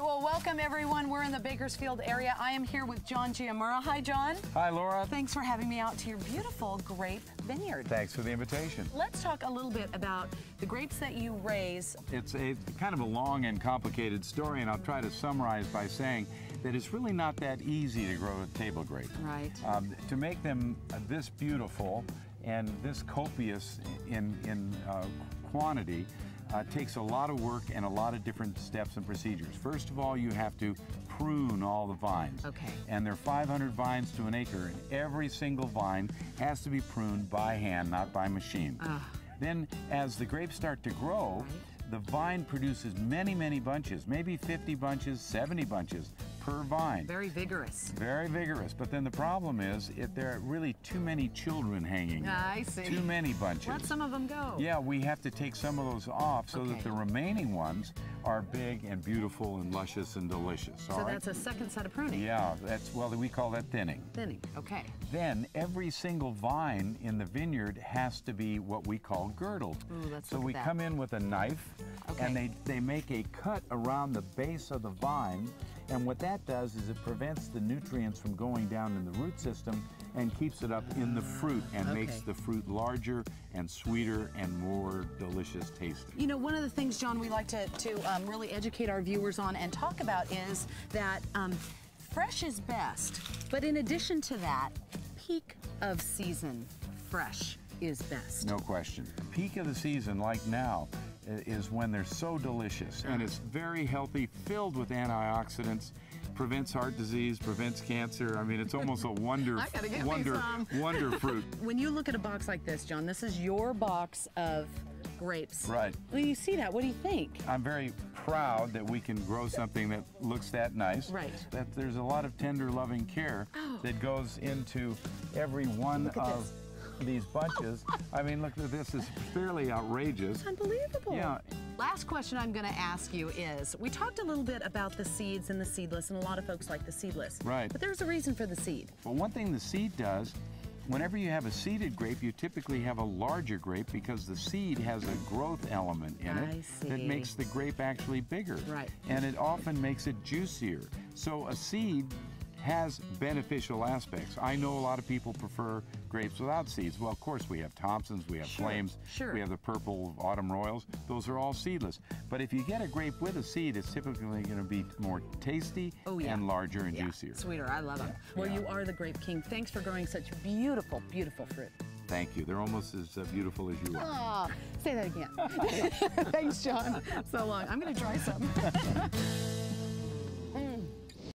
well, welcome everyone. We're in the Bakersfield area. I am here with John Giamaro. Hi, John. Hi, Laura. Thanks for having me out to your beautiful grape vineyard. Thanks for the invitation. Let's talk a little bit about the grapes that you raise. It's a kind of a long and complicated story, and I'll try to summarize by saying that it's really not that easy to grow a table grape. Right. To make them this beautiful and this copious in quantity takes a lot of work and a lot of different steps and procedures. First of all, you have to prune all the vines. Okay. And there are 500 vines to an acre, and every single vine has to be pruned by hand, not by machine. Then, as the grapes start to grow, the vine produces many, many bunches, maybe 50 bunches, 70 bunches per vine. Very vigorous. Very vigorous. But then the problem is there are really too many children hanging. I see. Too many bunches. Let some of them go. Yeah, we have to take some of those off so that the remaining ones are big and beautiful and luscious and delicious. So that's a second set of pruning. Yeah, well, we call that thinning. Thinning, okay. Then every single vine in the vineyard has to be what we call girdled. Ooh, let's so look we at that. come in with a knife, and they make a cut around the base of the vine, and what that does is it prevents the nutrients from going down in the root system and keeps it up in the fruit and makes the fruit larger and sweeter and more delicious tasting. You know, one of the things, John, we like to really educate our viewers on and talk about is that fresh is best, but in addition to that, peak of season fresh is best. No question. Peak of the season, like now, is when they're so delicious, and it's very healthy, filled with antioxidants, prevents heart disease, prevents cancer. I mean, it's almost a wonder fruit. When you look at a box like this, John, this is your box of grapes. Right. When you see that, what do you think? I'm very proud that we can grow something that looks that nice. Right. That there's a lot of tender, loving care that goes into every one of these bunches. I mean, look, this is fairly outrageous. Unbelievable. Yeah. Last question I'm going to ask you is, we talked a little bit about the seeds and the seedless, and a lot of folks like the seedless. Right. But there's a reason for the seed. Well, one thing the seed does, whenever you have a seeded grape, you typically have a larger grape because the seed has a growth element in it that makes the grape actually bigger. Right. And it often makes it juicier. So a seed has beneficial aspects. I know a lot of people prefer grapes without seeds. Well, of course, we have Thompsons, we have Flames, we have the purple Autumn Royals. Those are all seedless. But if you get a grape with a seed, it's typically going to be more tasty and larger and juicier. Sweeter. I love them. Well, you are the Grape King. Thanks for growing such beautiful, beautiful fruit. Thank you. They're almost as beautiful as you are. Say that again. Thanks, John. So long. I'm going to try some.